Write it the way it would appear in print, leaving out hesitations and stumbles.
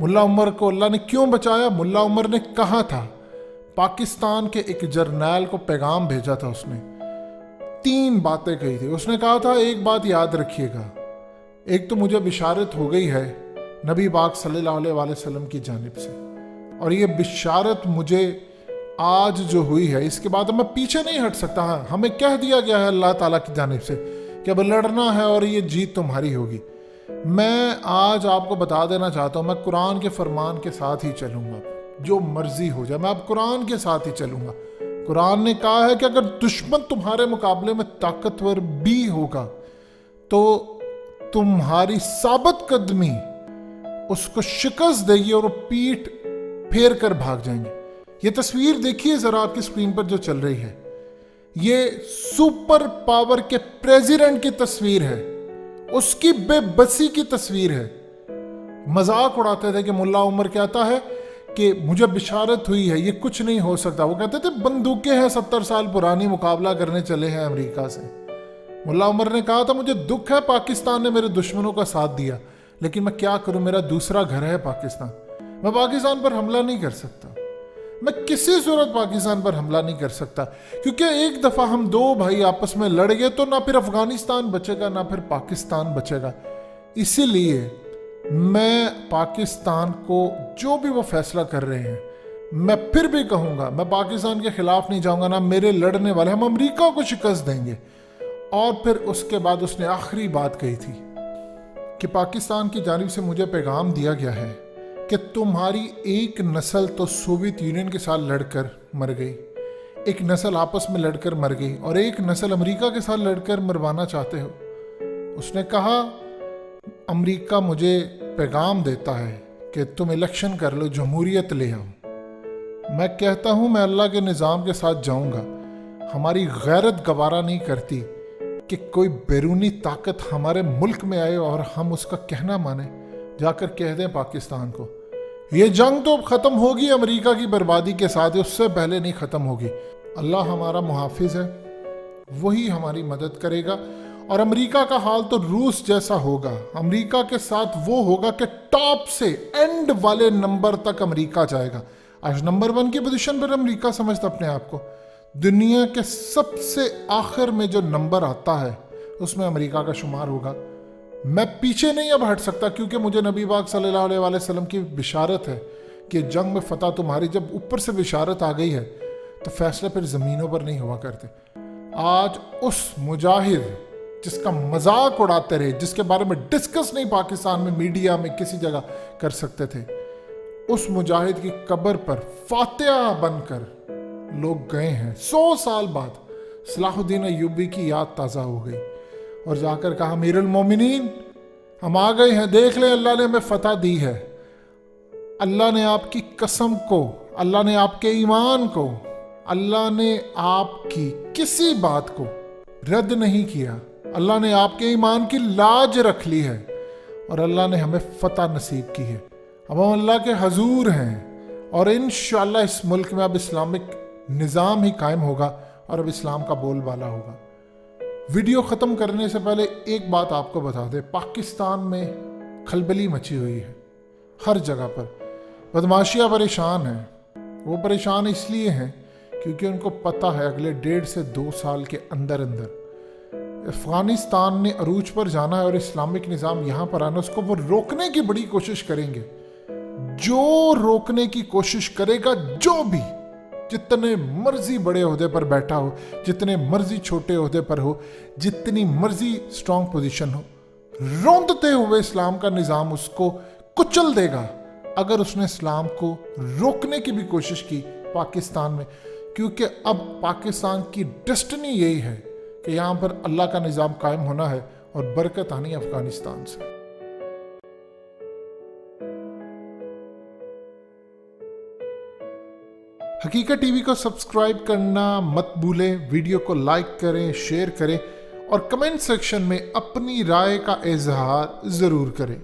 ملا عمر کو اللہ نے کیوں بچایا؟ ملا عمر نے کہا تھا، پاکستان کے ایک جرنیل کو پیغام بھیجا تھا، اس نے 3 باتیں کہی تھی۔ اس نے کہا تھا ایک بات یاد رکھیے گا، ایک تو مجھے بشارت ہو گئی ہے نبی پاک صلی اللہ علیہ وآلہ وسلم کی جانب سے، اور یہ بشارت مجھے آج جو ہوئی ہے اس کے بعد میں پیچھے نہیں ہٹ سکتا۔ ہاں، ہمیں کہہ دیا گیا ہے اللہ تعالیٰ کی جانب سے کہ اب لڑنا ہے اور یہ جیت تمہاری ہوگی۔ میں آج آپ کو بتا دینا چاہتا ہوں، میں قرآن کے فرمان کے ساتھ ہی چلوں گا، جو مرضی ہو جائے میں اب قرآن کے ساتھ ہی چلوں گا۔ قرآن نے کہا ہے کہ اگر دشمن تمہارے مقابلے میں طاقتور بھی ہوگا تو تمہاری ثابت قدمی اس کو شکست دے گی اور وہ پیٹھ پھیر کر بھاگ جائیں گے۔ یہ تصویر دیکھیے ذرا آپ کی اسکرین پر جو چل رہی ہے، یہ سپر پاور کے پریزیڈنٹ کی تصویر ہے، اس کی بے بسی کی تصویر ہے۔ مذاق اڑاتے تھے کہ ملا عمر کہتا ہے کہ مجھے بشارت ہوئی ہے، یہ کچھ نہیں ہو سکتا۔ وہ کہتے تھے بندوقیں ہیں 70 سال پرانی، مقابلہ کرنے چلے ہیں امریکہ سے۔ ملا عمر نے کہا تھا مجھے دکھ ہے پاکستان نے میرے دشمنوں کا ساتھ دیا، لیکن میں کیا کروں، میرا دوسرا گھر ہے پاکستان، میں پاکستان پر حملہ نہیں کر سکتا، میں کسی صورت پاکستان پر حملہ نہیں کر سکتا، کیونکہ ایک دفعہ ہم 2 بھائی آپس میں لڑ گئے تو نہ پھر افغانستان بچے گا نہ پھر پاکستان بچے گا۔ اسی لیے میں پاکستان کو جو بھی وہ فیصلہ کر رہے ہیں، میں پھر بھی کہوں گا میں پاکستان کے خلاف نہیں جاؤں گا، نہ میرے لڑنے والے، ہم امریکہ کو شکست دیں گے۔ اور پھر اس کے بعد اس نے آخری بات کہی تھی کہ پاکستان کی جانب سے مجھے پیغام دیا گیا ہے کہ تمہاری ایک نسل تو سوویت یونین کے ساتھ لڑ کر مر گئی، ایک نسل آپس میں لڑ کر مر گئی، اور ایک نسل امریکہ کے ساتھ لڑ کر مروانا چاہتے ہو۔ اس نے کہا امریکہ مجھے پیغام دیتا ہے کہ تم الیکشن کر لو، جمہوریت لے آؤ۔ میں کہتا ہوں میں اللہ کے نظام کے ساتھ جاؤں گا۔ ہماری غیرت گوارا نہیں کرتی کہ کوئی بیرونی طاقت ہمارے ملک میں آئے اور ہم اس کا کہنا مانیں۔ جا کر کہہ دیں پاکستان کو یہ جنگ تو ختم ہوگی امریکہ کی بربادی کے ساتھ، اس سے پہلے نہیں ختم ہوگی۔ اللہ ہمارا محافظ ہے، وہی ہماری مدد کرے گا، اور امریکہ کا حال تو روس جیسا ہوگا۔ امریکہ کے ساتھ وہ ہوگا کہ ٹاپ سے اینڈ والے نمبر تک امریکہ جائے گا۔ آج نمبر 1 کی پوزیشن پر امریکہ سمجھتا اپنے آپ کو، دنیا کے سب سے آخر میں جو نمبر آتا ہے اس میں امریکہ کا شمار ہوگا۔ میں پیچھے نہیں اب ہٹ سکتا، کیونکہ مجھے نبی پاک صلی اللہ علیہ وآلہ وسلم کی بشارت ہے کہ جنگ میں فتح تمہاری۔ جب اوپر سے بشارت آ گئی ہے تو فیصلے پھر زمینوں پر نہیں ہوا کرتے۔ آج اس مجاہد جس کا مذاق اڑاتے رہے، جس کے بارے میں ڈسکس نہیں پاکستان میں میڈیا میں کسی جگہ کر سکتے تھے، اس مجاہد کی قبر پر فاتحہ بن کر لوگ گئے ہیں۔ 100 سال بعد صلاح الدین ایوبی کی یاد تازہ ہو گئی اور جا کر کہا امیر المومنین ہم آ گئے ہیں، دیکھ لیں اللہ نے ہمیں فتح دی ہے۔ اللہ نے آپ کی قسم کو، اللہ نے آپ کے ایمان کو، اللہ نے آپ کی کسی بات کو رد نہیں کیا، اللہ نے آپ کے ایمان کی لاج رکھ لی ہے اور اللہ نے ہمیں فتح نصیب کی ہے۔ اب ہم اللہ کے حضور ہیں اور انشاءاللہ اس ملک میں اب اسلامک نظام ہی قائم ہوگا اور اب اسلام کا بول بالا ہوگا۔ ویڈیو ختم کرنے سے پہلے ایک بات آپ کو بتا دیں، پاکستان میں کھلبلی مچی ہوئی ہے ہر جگہ پر۔ بدماشیاں پریشان ہیں، وہ پریشان اس لیے ہیں کیونکہ ان کو پتہ ہے اگلے 1.5 سے 2 سال کے اندر افغانستان نے عروج پر جانا ہے اور اسلامک نظام یہاں پر آنا، اس کو وہ روکنے کی بڑی کوشش کریں گے۔ جو روکنے کی کوشش کرے گا، جو بھی جتنے مرضی بڑے عہدے پر بیٹھا ہو، جتنے مرضی چھوٹے عہدے پر ہو، جتنی مرضی سٹرونگ پوزیشن ہو، روندتے ہوئے اسلام کا نظام اس کو کچل دے گا اگر اس نے اسلام کو روکنے کی بھی کوشش کی پاکستان میں، کیونکہ اب پاکستان کی ڈیسٹنی یہی ہے کہ یہاں پر اللہ کا نظام قائم ہونا ہے اور برکت آنی ہے افغانستان سے۔ حقیقت ٹی وی کو سبسکرائب کرنا مت بھولیں، ویڈیو کو لائک کریں، شیئر کریں اور کمنٹ سیکشن میں اپنی رائے کا اظہار ضرور کریں۔